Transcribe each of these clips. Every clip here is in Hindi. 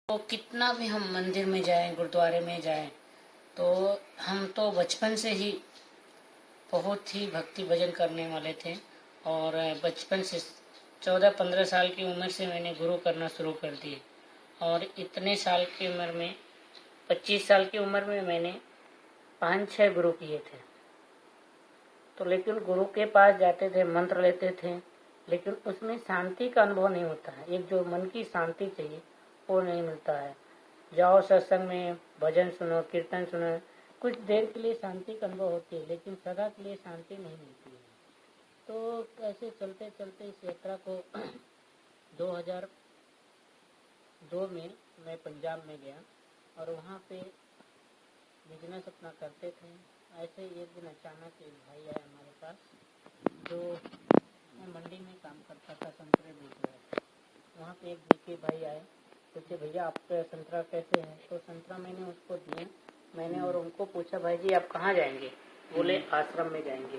तो कितना भी हम मंदिर में जाएं, गुरुद्वारे में जाएं, तो हम तो बचपन से ही बहुत ही भक्ति भजन करने वाले थे। और बचपन से 14-15 साल की उम्र से मैंने गुरु करना शुरू कर दिए। और इतने साल की उम्र में 25 साल की उम्र में मैंने 5-6 गुरु किए थे। तो लेकिन गुरु के पास जाते थे, मंत्र लेते थे, लेकिन उसमें शांति का अनुभव नहीं होता है। एक जो मन की शांति चाहिए वो नहीं मिलता है। जाओ सत्संग में, भजन सुनो, कीर्तन सुनो, कुछ देर के लिए शांति का अनुभव होती है, लेकिन सदा के लिए शांति नहीं मिलती है। तो ऐसे चलते चलते इस यात्रा को 2002 में मैं पंजाब में गया और वहाँ पे बिजनेस अपना करते थे। ऐसे ही एक दिन अचानक एक भाई आया हमारे पास, जो मैं मंडी में काम करता था, संतरे बेच रहा था। वहाँ पे एक बीके भाई आए, पूछे भैया आपके संतरा कैसे है? तो संतरा मैंने उसको दिए मैंने और उनको पूछा भाई जी आप कहाँ जाएंगे? बोले आश्रम में जाएंगे।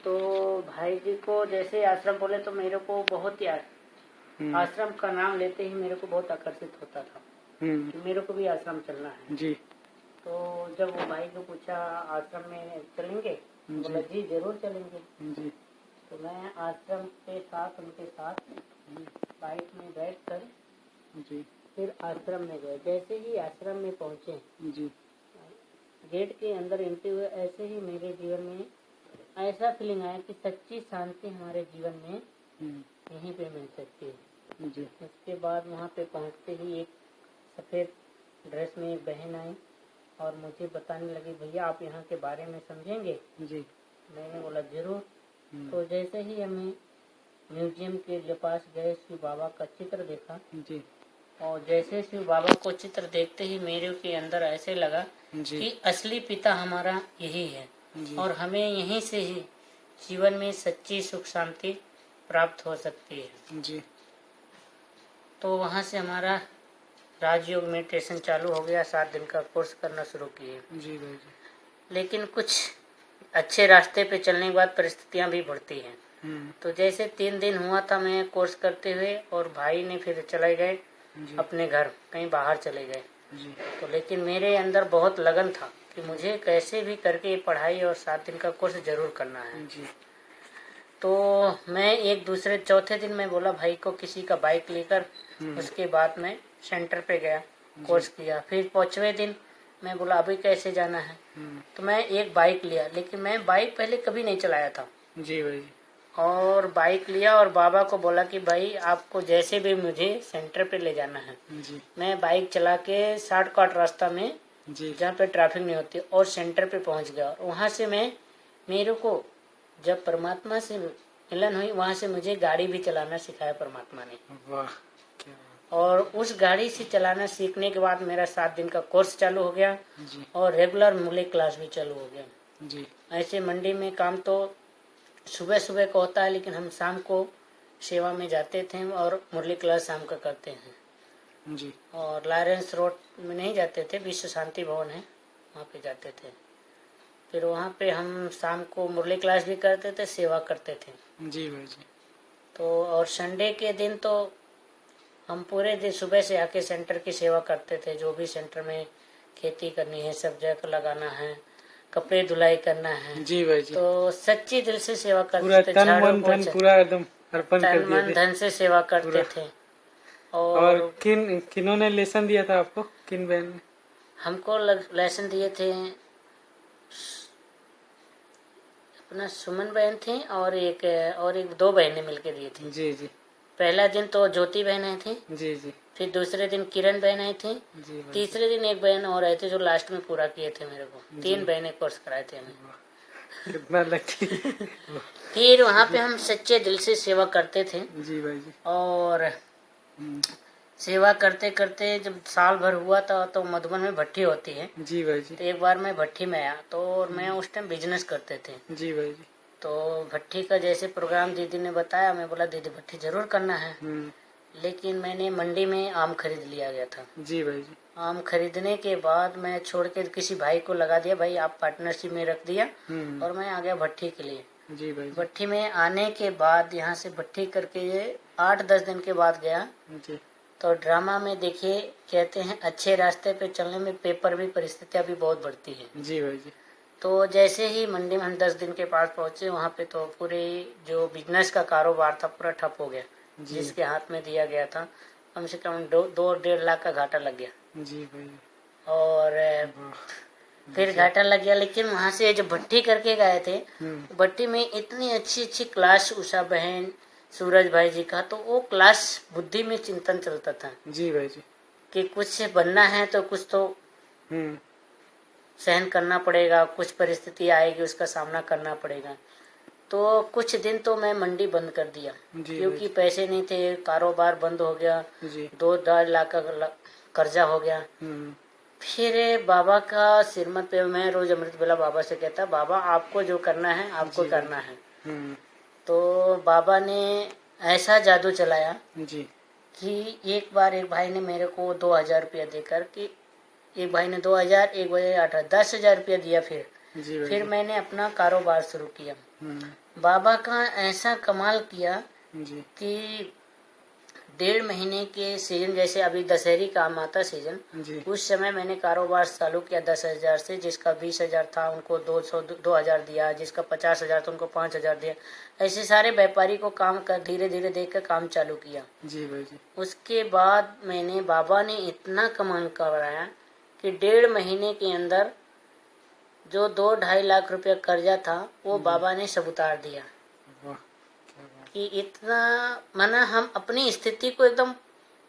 तो भाई जी को जैसे आश्रम बोले तो मेरे को बहुत ही आश्रम का नाम लेते ही मेरे को बहुत आकर्षित होता था कि मेरे को भी आश्रम चलना है जी। तो जब वो भाई को पूछा आश्रम में चलेंगे, बोला जी जरूर चलेंगे जी। तो मैं आश्रम के साथ उनके साथ बाइक में बैठ कर जी फिर आश्रम में गए। जैसे ही आश्रम में पहुंचे जी, गेट के अंदर एंट्री हुए, ऐसे ही मेरे जीवन में ऐसा फीलिंग आया कि सच्ची शांति हमारे जीवन में यहीं पे मिल सकती है जी। उसके बाद वहाँ पे पहुँचते ही एक सफ़ेद ड्रेस में एक बहन आई और मुझे बताने लगी भैया आप यहाँ के बारे में समझेंगे जी। मैंने बोला जरूर। तो जैसे ही हमें म्यूजियम के पास गए, शिव बाबा का चित्र देखा जी। और जैसे शिव बाबा को चित्र देखते ही मेरे के अंदर ऐसे लगा कि असली पिता हमारा यही है और हमें यहीं से ही जीवन में सच्ची सुख शांति प्राप्त हो सकती है जी। तो वहाँ से हमारा राजयोग मेडिटेशन चालू हो गया। 7 दिन का कोर्स करना शुरू किए जी भाई जी। लेकिन कुछ अच्छे रास्ते पे चलने के बाद परिस्थितियाँ भी बढ़ती हैं। तो जैसे 3 दिन हुआ था मैं कोर्स करते हुए और भाई ने फिर चले गए अपने घर, कहीं बाहर चले गए जी। तो लेकिन मेरे अंदर बहुत लगन था कि मुझे कैसे भी करके पढ़ाई और 7 दिन का कोर्स जरूर करना है जी। तो मैं एक दूसरे चौथे दिन में बोला भाई को किसी का बाइक लेकर, उसके बाद मैं सेंटर पे गया, कोर्स किया। फिर 5वें दिन मैं बोला अभी कैसे जाना है, तो मैं एक बाइक लिया, लेकिन मैं बाइक पहले कभी नहीं चलाया था जी भाई। और बाइक लिया और बाबा को बोला कि भाई आपको जैसे भी मुझे सेंटर पे ले जाना है जी। मैं बाइक चला के शॉर्टकट रास्ता में जहाँ पे ट्रैफिक नहीं होती और सेंटर पे पहुँच गया। और वहाँ से मेरे को जब परमात्मा से मिलन हुई, वहाँ से मुझे गाड़ी भी चलाना सिखाया परमात्मा ने। वाह। और उस गाड़ी से चलाना सीखने के बाद मेरा 7 दिन का कोर्स चालू हो गया जी। और रेगुलर मुरली क्लास भी चालू हो गया जी। ऐसे मंडी में काम तो सुबह सुबह को होता है, लेकिन हम शाम को सेवा में जाते थे और मुरली क्लास शाम का करते हैं जी। और लॉरेंस रोड में नहीं जाते थे, विश्व शांति भवन है वहाँ पे जाते थे। फिर वहाँ पे हम शाम को मुरली क्लास भी करते थे, सेवा करते थे जी भाई जी। तो और संडे के दिन तो हम पूरे दिन सुबह से आके सेंटर की सेवा करते थे। जो भी सेंटर में खेती करनी है, सब्जियाँ लगाना है, कपड़े धुलाई करना है जी भाई जी। तो सच्ची दिल से सेवा करते थे, तन मन धन पूरा एकदम अर्पण कर दिया, तन मन धन से सेवा करते थे। और किन्होंने लेसन दिया था आपको, किन बहन ने? हमको लेसन दिए थे अपना सुमन बहन थी और एक 2 बहनें मिलके दिए थे जी जी। पहला दिन तो ज्योति बहन आई थी जी जी। फिर दूसरे दिन किरण बहन आई थी जी। तीसरे दिन एक बहन और आई थी जो लास्ट में पूरा किए थे मेरे को। 3 बहनें कोर्स कराए थे हमें। कितना लकी। फिर वहाँ पे हम सच्चे दिल से सेवा करते थे जी भाई जी। और सेवा करते करते जब साल भर हुआ था तो मधुबन में भट्टी होती है जी भाई जी। तो एक बार मैं भट्टी में आया तो मैं उस टाइम बिजनेस करते थे जी भाई जी। तो भट्टी का जैसे प्रोग्राम दीदी ने बताया, मैं बोला दीदी भट्टी जरूर करना है। लेकिन मैंने मंडी में आम खरीद लिया गया था जी भाई जी। आम खरीदने के बाद मैं छोड़ के किसी भाई को लगा दिया, भाई आप पार्टनरशिप में रख दिया और मैं आ गया भट्टी के लिए जी भाई। भट्टी में आने के बाद यहाँ से भट्टी करके 8-10 दिन के बाद गया जी। तो ड्रामा में देखिए कहते हैं अच्छे रास्ते पे चलने में पेपर भी परिस्थितियां भी बहुत बढ़ती है। जी भाई जी। तो जैसे ही मंडी में हम 10 दिन के पास पहुंचे वहाँ पे तो पूरे जो बिजनेस का कारोबार था पूरा ठप हो गया। जी। जिसके हाथ में दिया गया था कम से कम 2-1.5 लाख का घाटा लग गया। जी भाई। और वाह। फिर घाटा लग गया, लेकिन वहाँ से जो भट्टी करके गए थे भट्टी में इतनी अच्छी अच्छी क्लास उषा बहन सूरज भाई जी का, तो वो क्लास बुद्धि में चिंतन चलता था। जी भाई जी। कि कुछ बनना है तो कुछ तो सहन करना पड़ेगा, कुछ परिस्थिति आएगी उसका सामना करना पड़ेगा। तो कुछ दिन तो मैं मंडी बंद कर दिया क्योंकि पैसे नहीं थे, कारोबार बंद हो गया, 2-2.5 लाख का कर्जा हो गया। फिर बाबा का सिरमत पे मैं रोज अमृत बेला बाबा से कहता, बाबा आपको जो करना है आपको करना है। तो बाबा ने ऐसा जादू चलाया जी कि एक बार एक भाई ने मेरे को 2,000 रुपया देकर कि एक भाई ने 2,000, एक भाई 8,000, 10,000 रुपया दिया। फिर मैंने अपना कारोबार शुरू किया। बाबा का ऐसा कमाल किया कि 1.5 महीने के सीजन, जैसे अभी दशहरी काम आता सीजन, उस समय मैंने कारोबार चालू किया 10,000 से। जिसका 20,000 था उनको 2,000 दिया, जिसका 50,000 था उनको 5,000 दिया। ऐसे सारे व्यापारी को काम कर धीरे धीरे देकर काम चालू किया। जी भाई जी। उसके बाद मैंने बाबा ने इतना कमाल कराया कि 1.5 महीने के अंदर जो 2-2.5 लाख रुपया कर्जा था वो बाबा ने सब उतार दिया। कि इतना माना हम अपनी स्थिति को एकदम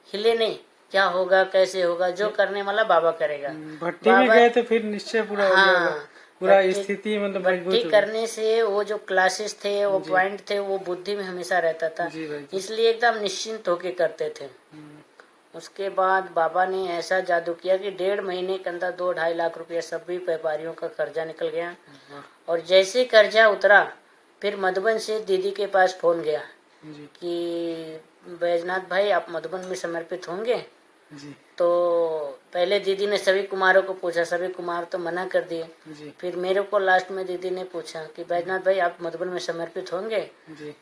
हिले नहीं, क्या होगा कैसे होगा, जो करने वाला बाबा करेगा। भट्टी में गए तो फिर निश्चय पूरा हो गया, पूरा स्थिति मतलब भट्टी करने से वो जो क्लासेस थे वो पॉइंट थे वो बुद्धि में हमेशा रहता था, इसलिए एकदम निश्चिंत होके करते थे। उसके बाद बाबा ने ऐसा जादू किया कि 1.5 महीने के अंदर 2-2.5 लाख रुपया सभी व्यापारियों का कर्जा निकल गया। और जैसे कर्जा उतरा फिर मधुबन से दीदी के पास फोन गया कि बैजनाथ भाई आप मधुबन में समर्पित होंगे। तो पहले दीदी ने सभी कुमारों को पूछा, सभी कुमार तो मना कर दिए। फिर मेरे को लास्ट में दीदी ने पूछा कि बैजनाथ भाई आप मधुबन में समर्पित होंगे।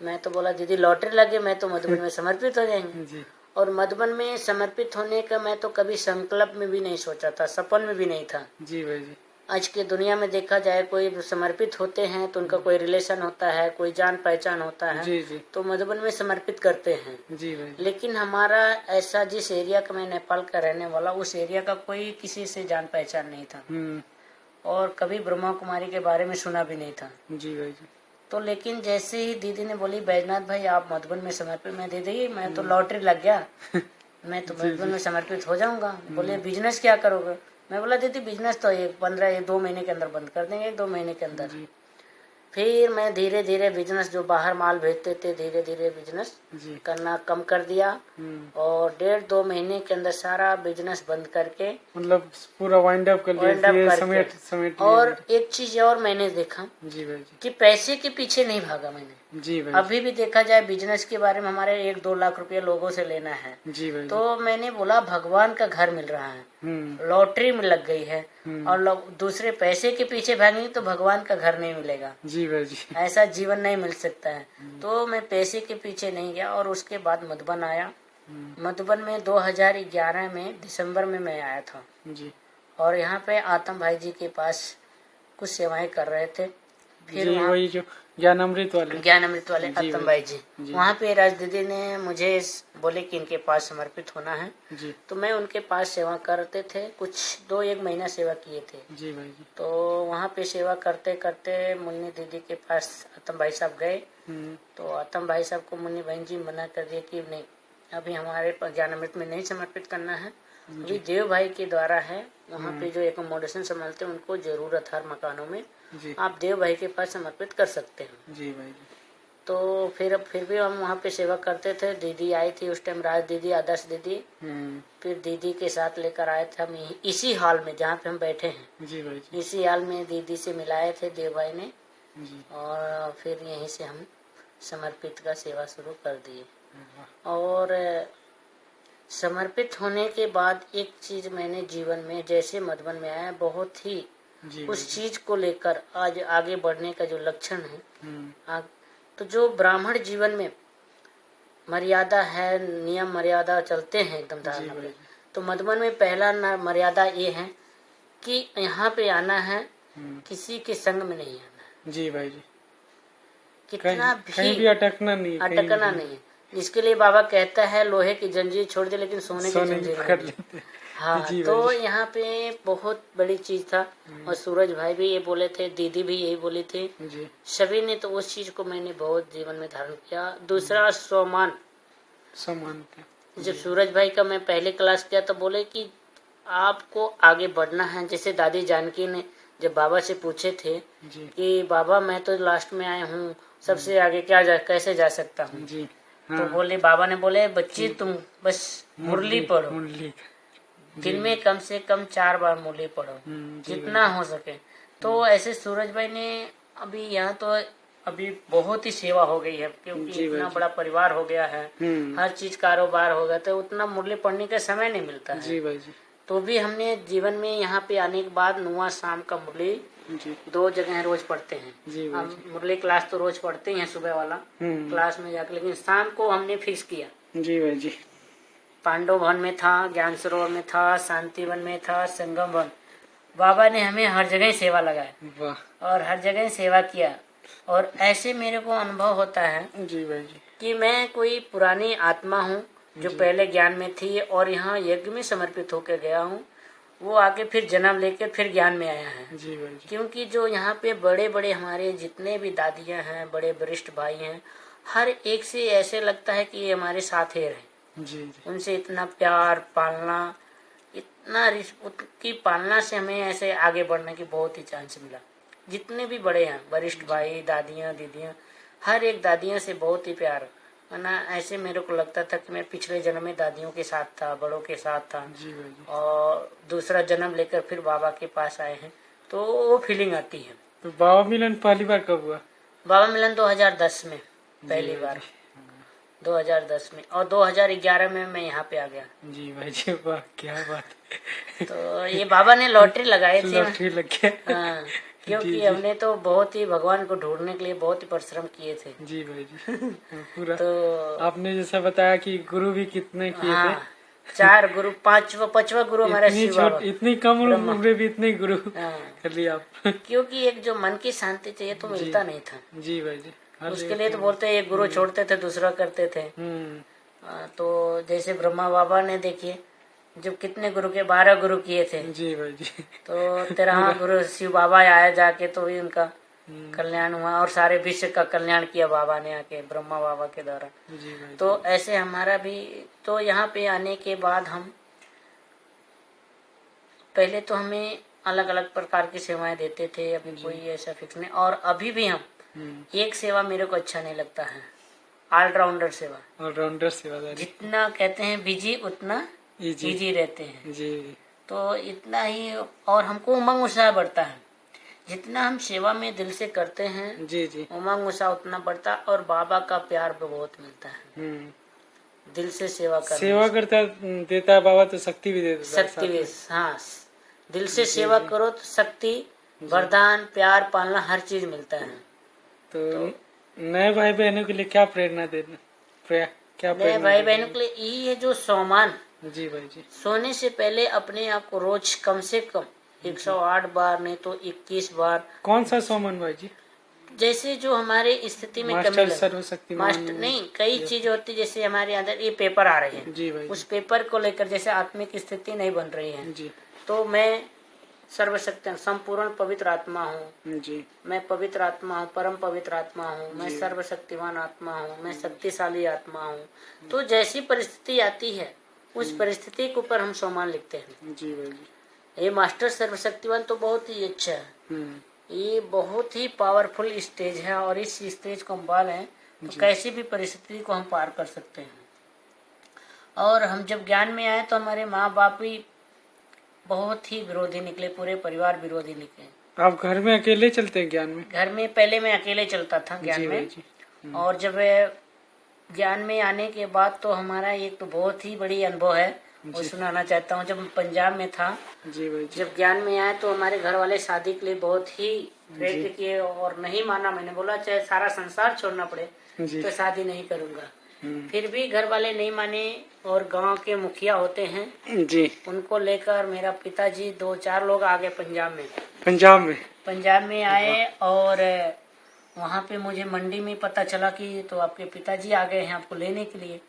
मैं तो बोला दीदी लॉटरी लगे, मैं तो मधुबन में समर्पित हो जाएंगे। और मधुबन में समर्पित होने का मैं तो कभी संकल्प में भी नहीं सोचा था, सपन में भी नहीं था। जी भाई जी। आज के दुनिया में देखा जाए कोई समर्पित होते हैं तो उनका कोई रिलेशन होता है, कोई जान पहचान होता है। जी जी। तो मधुबन में समर्पित करते हैं। जी भाई। लेकिन हमारा ऐसा, जिस एरिया का मैं नेपाल का रहने वाला, उस एरिया का कोई किसी से जान पहचान नहीं था और कभी ब्रह्मा कुमारी के बारे में सुना भी नहीं था। जी भाई जी। तो लेकिन जैसे ही दीदी ने बोली बैजनाथ भाई आप मधुबन में समर्पित, मैं दीदी मैं तो लॉटरी लग गया, मैं तो मधुबन में समर्पित हो जाऊंगा। बोले बिजनेस क्या करोगे? मैं बोला दीदी बिजनेस तो 2 महीने के अंदर बंद कर देंगे, 2 महीने के अंदर। फिर मैं धीरे धीरे बिजनेस, जो बाहर माल भेजते थे, धीरे धीरे बिजनेस करना कम कर दिया और 1.5-2 महीने के अंदर सारा बिजनेस बंद करके मतलब पूरा वाइंड अप कर लिया, समेट और एक चीज और मैंने देखा जी भाई जी कि पैसे के पीछे नहीं भागा मैंने। जी भाई। अभी भी देखा जाए बिजनेस के बारे में हमारे 1-2 लाख रुपया लोगों से लेना है। जी भाई। तो मैंने बोला भगवान का घर मिल रहा है, लॉटरी में लग गई है और दूसरे पैसे के पीछे भागेंगे तो भगवान का घर नहीं मिलेगा। जी भाई जी। ऐसा जीवन नहीं मिल सकता है। तो मैं पैसे के पीछे नहीं गया और उसके बाद मधुबन आया। मधुबन में 2011 में दिसंबर में मैं आया था जी। और यहाँ पे आतम भाई जी के पास कुछ सेवाएं कर रहे थे। फिर वही जो ज्ञान अमृत वाले आतम भाई जी, वहाँ पे राज दीदी ने मुझे बोले कि इनके पास समर्पित होना है जी। तो मैं उनके पास सेवा करते थे, कुछ 2-1 महीना सेवा किए थे जी भाई जी। तो वहाँ पे सेवा करते करते मुन्नी दीदी के पास आतम भाई साहब गए। तो आतम भाई साहब को मुन्नी बहन जी मना कर दिया कि नहीं, अभी हमारे ज्ञान अमृत में नहीं समर्पित करना है, अभी देव भाई के द्वारा है। वहाँ पे जो एकोमोडेशन संभालते हैं उनको जरूरत हर मकानों में, आप देव भाई के पास समर्पित कर सकते हैं जी भाई। तो फिर भी हम वहाँ पे सेवा करते थे। दीदी आई थी उस टाइम, राज दीदी, आदर्श दीदी। फिर दीदी के साथ लेकर आए थे हम इसी हॉल में जहाँ पे हम बैठे हैं जी भाई जी। इसी हॉल में दीदी से मिलाए थे देव भाई ने जी। और फिर यहीं से हम समर्पित का सेवा शुरू कर दिए। और समर्पित होने के बाद एक चीज मैंने जीवन में जैसे मधुबन में आया, बहुत ही उस चीज को लेकर आज आगे बढ़ने का जो लक्षण है, तो जो ब्राह्मण जीवन में मर्यादा है, नियम मर्यादा चलते हैं एकदम जी धारणा भाई पे। तो मधुबन में पहला मर्यादा ये है कि यहाँ पे आना है, किसी के संग में नहीं आना। जी भाई जी। कितना कहीं भी अटकना नहीं, अटकना नहीं है। जिसके लिए बाबा कहता है लोहे की जंजीर छोड़ दे लेकिन सोने की जंजीर पकड़ लेते। हाँ, जी तो भाई जी। यहाँ पे बहुत बड़ी चीज था। और सूरज भाई भी ये बोले थे, दीदी भी यही बोली थी जी सभी ने। तो उस चीज को मैंने बहुत जीवन में धारण किया। दूसरा सम्मान। सम्मान का। जब सूरज भाई का मैं पहले क्लास किया तो बोले कि आपको आगे बढ़ना है। जैसे दादी जानकी ने जब बाबा से पूछे थे जी कि बाबा मैं तो लास्ट में आया हूँ, सबसे आगे कैसे जा सकता हूँ। जी तो हाँ। बोले, बाबा ने बोले बच्ची तुम बस मुरली पढ़ो, मुरली। दिन में कम से कम 4 बार मुरली पढ़ो, जी जितना हो सके। तो ऐसे सूरज भाई ने अभी यहाँ तो अभी बहुत ही सेवा हो गई है, क्योंकि जी इतना भाई। बड़ा परिवार हो गया है, हर चीज कारोबार हो गया, तो उतना मुरली पढ़ने का समय नहीं मिलता है। जी भाई जी। तो भी हमने जीवन में यहाँ पे आने के बाद नुआ शाम का मुरली जी 2 जगह रोज पढ़ते हैं। जी भाई हम मुरली क्लास तो रोज पढ़ते हैं, सुबह वाला क्लास में जाकर, लेकिन शाम को हमने फिक्स किया। जी भाई जी। पांडव भवन में था, ज्ञान सरोवर में था, शांतिवन में था, संगम वन। बाबा ने हमें हर जगह सेवा लगाया वाह। और हर जगह सेवा किया। और ऐसे मेरे को अनुभव होता है जी भाई जी। कि मैं कोई पुरानी आत्मा हूँ जो पहले ज्ञान में थी और यहाँ यज्ञ में समर्पित होकर गया हूँ। वो आगे फिर जन्म लेकर फिर ज्ञान में आया है। जी भाई जी। क्योंकि जो यहाँ पे बड़े बड़े हमारे जितने भी दादियाँ हैं, बड़े वरिष्ठ भाई हैं, हर एक से ऐसे लगता है कि ये हमारे साथ ही रहे। जी जी। उनसे इतना प्यार पालना, इतना उनकी पालना से हमें ऐसे आगे बढ़ने की बहुत ही चांस मिला। जितने भी बड़े हैं, वरिष्ठ भाई, दादियाँ, दीदियाँ, हर एक दादियाँ से बहुत ही प्यार। वरना ऐसे मेरे को लगता था कि मैं पिछले जन्म में दादियों के साथ था, बड़ों के साथ था, जी भाई जी। और दूसरा जन्म लेकर फिर बाबा के पास आए हैं, तो वो फीलिंग आती है। तो बाबा मिलन पहली बार कब हुआ? बाबा मिलन 2010 में पहली बार, 2010 में, और 2011 में मैं यहाँ पे आ गया। जी भाई जी। वाह, क्या बात है। तो ये बाबा ने लॉटरी लगाई थी। लॉटरी लग गया। हाँ, क्योंकि जी। हमने तो बहुत ही भगवान को ढूंढने के लिए बहुत ही परिश्रम किए थे। जी भाई जी। पूरा। तो आपने जैसा बताया कि गुरु भी कितने किए थे। हाँ, 4 गुरु, 5वां गुरु हमारा शिव बाबा। इतनी कम उम्र में भी इतने गुरु हाँ, कर लिया आप। क्योंकि एक जो मन की शांति चाहिए तो मिलता नहीं था। जी भाई जी। उसके लिए तो बोलते एक गुरु छोड़ते थे, दूसरा करते थे। तो जैसे ब्रह्मा बाबा ने देखिए, जब कितने गुरु के 12 गुरु किए थे। जी भाई जी। तो 13वां गुरु शिव बाबा आया जाके, तो भी उनका कल्याण हुआ और सारे विश्व का कल्याण किया बाबा ने आके, ब्रह्मा बाबा के द्वारा। जी भाई। तो ऐसे हमारा भी, तो यहाँ पे आने के बाद हम पहले तो हमें अलग अलग प्रकार की सेवाएं देते थे, अभी कोई ऐसा फिक्स नहीं। और अभी भी हम एक सेवा मेरे को अच्छा नहीं लगता है, ऑलराउंडर सेवा। ऑलराउंडर सेवादारी। जितना कहते हैं बिजी उतना इजी रहते हैं। जी। तो इतना ही, और हमको उमंग उत्साह बढ़ता है जितना हम सेवा में दिल से करते हैं। जी जी। उमंग उत्साह उतना बढ़ता, और बाबा का प्यार भी बहुत मिलता है। दिल से सेवा करना, सेवा करता देता है बाबा, तो शक्ति भी देता है। शक्ति भी, हाँ, दिल से सेवा करो तो शक्ति, वरदान, प्यार, पालना, हर चीज मिलता है। तो नए भाई बहनों के लिए क्या प्रेरणा देना, क्या नए भाई बहनों के लिए यही है, जो सोमान। जी भाई जी। सोने से पहले अपने आप को रोज कम से कम 108 बार, नहीं तो 21 बार। कौन सा सोमन भाई जी? जैसे जो हमारे स्थिति में कमी मास्टर लगे, सर्वशक्तिमान। मास्टर नहीं, कई चीज होती, जैसे हमारे अंदर ये पेपर आ रही है, जी भाई। उस पेपर को लेकर जैसे आत्मिक स्थिति नहीं बन रही है, जी। तो मैं सर्वशक्ति संपूर्ण पवित्र आत्मा हूँ। जी। मैं पवित्र आत्मा हूँ, परम पवित्र आत्मा हूँ, मैं सर्वशक्तिमान आत्मा हूँ, मैं शक्तिशाली आत्मा हूँ। तो जैसी परिस्थिति आती है उस परिस्थिति के ऊपर हम सम्मान लिखते हैं। जी भाई जी। ये मास्टर सर्वशक्तिमान तो बहुत ही अच्छा है। ये बहुत ही पावरफुल स्टेज है, और इस स्टेज को हम पार हैं तो कैसी भी परिस्थिति को हम पार कर सकते हैं। और हम जब ज्ञान में आए तो हमारे माँ बाप भी बहुत ही विरोधी निकले, पूरे परिवार विरोधी निकले। आप घर में अकेले चलते हैं ज्ञान में? घर में पहले मैं अकेले चलता था ज्ञान में, और जब ज्ञान में आने के बाद तो हमारा एक तो बहुत ही बड़ी अनुभव है, वो सुनाना चाहता हूँ। जब मैं पंजाब में था, जी भाई जी। जब ज्ञान में आया तो हमारे घर वाले शादी के लिए बहुत ही प्रेरित किए, और नहीं माना। मैंने बोला चाहे सारा संसार छोड़ना पड़े तो शादी नहीं करूंगा, फिर भी घर वाले नहीं माने और गांव के मुखिया होते हैं जी। उनको लेकर मेरा पिताजी 2-4 लोग आ गए पंजाब में आए और वहाँ पे मुझे मंडी में पता चला कि तो आपके पिताजी आ गए हैं आपको लेने के लिए।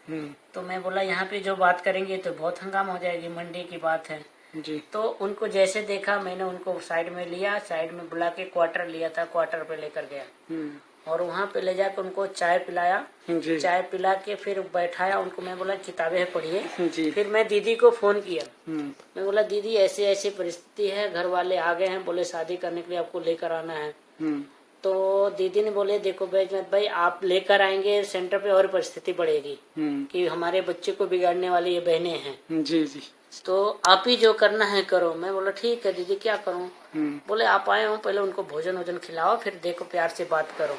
तो मैं बोला यहाँ पे जो बात करेंगे तो बहुत हंगामा हो जाएगी, मंडी की बात है जी। तो उनको जैसे देखा मैंने उनको साइड में लिया, साइड में बुला के क्वार्टर लिया था, क्वार्टर पे लेकर गया और वहाँ पे ले जाकर उनको चाय पिलाया। चाय पिला के फिर बैठाया उनको, मैं बोला किताबें पढ़िए। फिर मैं दीदी को फोन किया, मैं बोला दीदी ऐसी ऐसी परिस्थिति है, घर वाले आ गए हैं, बोले शादी करने के लिए आपको लेकर आना है। तो दीदी ने बोले देखो बैजनाथ भाई आप लेकर आएंगे सेंटर पे और परिस्थिति बढ़ेगी कि हमारे बच्चे को बिगाड़ने वाली ये बहनें हैं। जी जी। तो आप ही जो करना है करो। मैं बोला ठीक है दीदी क्या करूं। बोले आप आए हो पहले उनको भोजन वोजन खिलाओ फिर देखो प्यार से बात करो।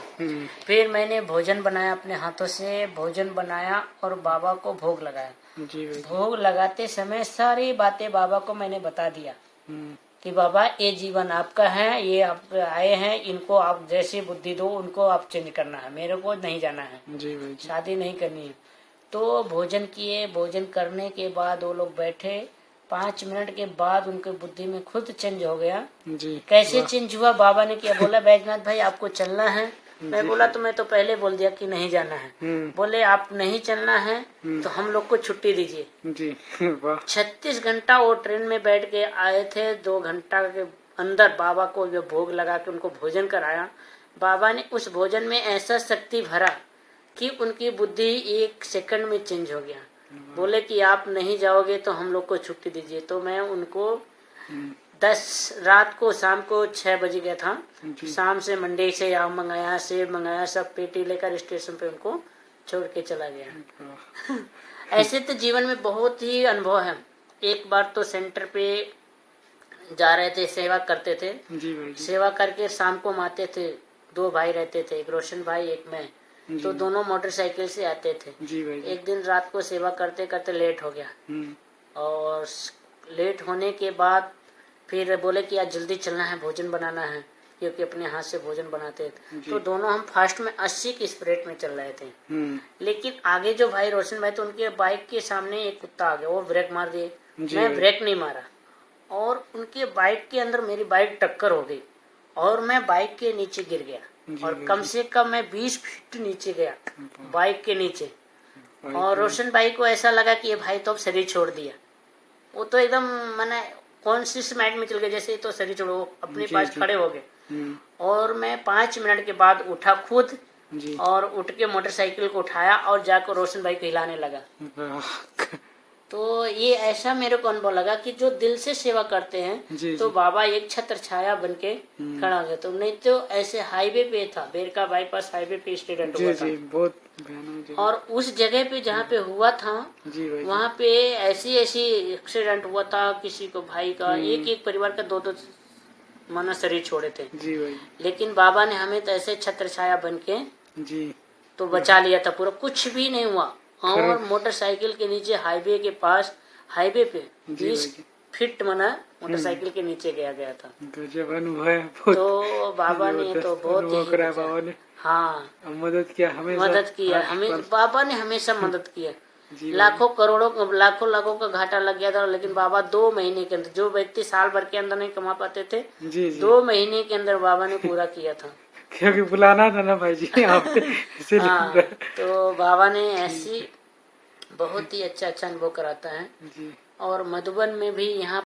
फिर मैंने भोजन बनाया, अपने हाथों से भोजन बनाया और बाबा को भोग लगाया। जी भोग लगाते समय सारी बातें बाबा को मैंने बता दिया कि बाबा ये जीवन आपका है, ये आप आए हैं, इनको आप जैसी बुद्धि दो उनको आप चेंज करना है, मेरे को नहीं जाना है, जी भाई। शादी नहीं करनी है। तो भोजन किए, भोजन करने के बाद वो लोग बैठे, 5 मिनट के बाद उनके बुद्धि में खुद चेंज हो गया। जी। कैसे चेंज हुआ बाबा ने किया, बोला बैजनाथ भाई आपको चलना है। मैं बोला तो मैं तो पहले बोल दिया कि नहीं जाना है। बोले आप नहीं चलना है तो हम लोग को छुट्टी दीजिए। जी। वाह। 36 घंटा वो ट्रेन में बैठ के आए थे। 2 घंटा के अंदर बाबा को जो भोग लगा के उनको भोजन कराया, बाबा ने उस भोजन में ऐसा शक्ति भरा कि उनकी बुद्धि 1 सेकंड में चेंज हो गया। बोले कि आप नहीं जाओगे तो हम लोग को छुट्टी दीजिए। तो मैं उनको 10 रात को शाम को 6 बजे गया था। शाम से मंडी से आम मंगाया, सेब मंगाया, सब पेटी लेकर स्टेशन पे उनको छोड़ के चला गया। ऐसे तो जीवन में बहुत ही अनुभव है। एक बार तो सेंटर पे जा रहे थे, सेवा करते थे। जी भाई। सेवा करके शाम को हम आते थे। 2 भाई रहते थे, एक रोशन भाई एक मैं। तो दोनों मोटरसाइकिल से आते थे। जी भाई। एक दिन रात को सेवा करते करते लेट हो गया और लेट होने के बाद फिर बोले कि आज जल्दी चलना है, भोजन बनाना है, क्योंकि अपने हाथ से भोजन बनाते थे। तो दोनों हम फास्ट में 80 की स्पीड में चल रहे थे। लेकिन आगे जो भाई रोशन भाई तो उनके बाइक के सामने एक कुत्ता आ गया, वो ब्रेक मार दिए, मैं ब्रेक नहीं मारा और उनके बाइक के अंदर मेरी बाइक टक्कर हो गई और मैं बाइक के नीचे गिर गया और कम से कम मैं 20 फीट नीचे गया बाइक के नीचे। और रोशन भाई को ऐसा लगा कि ये भाई तो अब शरीर छोड़ दिया। वो तो एकदम मैंने कौन सी स्माइल में चल गए, जैसे तो शरीर छोड़ो, अपने पास खड़े हो गए। और मैं 5 मिनट के बाद उठा खुद और उठ के मोटरसाइकिल को उठाया और जाकर रोशन भाई को हिलाने लगा। तो ये ऐसा मेरे को अनुभव लगा कि जो दिल से सेवा करते हैं तो बाबा एक छत्र छाया बन के खड़ा हो गया। तो नहीं तो ऐसे हाईवे पे था, बेरका बाईपास हाईवे पे एक्सीडेंट हुआ था। बहुत और उस जगह पे जहाँ पे हुआ था वहाँ पे ऐसी एक्सीडेंट हुआ था, किसी को भाई का एक परिवार का 2 माना शरीर छोड़े थे। जी भाई। लेकिन बाबा ने हमें तो ऐसे छत्र छाया बन के तो बचा लिया था, पूरा कुछ भी नहीं हुआ। और मोटरसाइकिल के नीचे हाईवे के पास, हाईवे पे 20 फीट मना मोटरसाइकिल के नीचे गया था। तो बाबा ने तो बहुत ही हाँ मदद किया हमें बाबा ने हमेशा मदद किया। लाखों करोड़ों लाखों का घाटा लग गया था, लेकिन बाबा 2 महीने के अंदर, जो व्यक्ति साल भर के अंदर नहीं कमा पाते थे, 2 महीने के अंदर बाबा ने पूरा किया था। क्योंकि बुलाना था ना भाई जी आपने, इसीलिए। हाँ, तो बाबा ने ऐसी बहुत ही अच्छा अनुभव कराता है। और मधुबन में भी यहाँ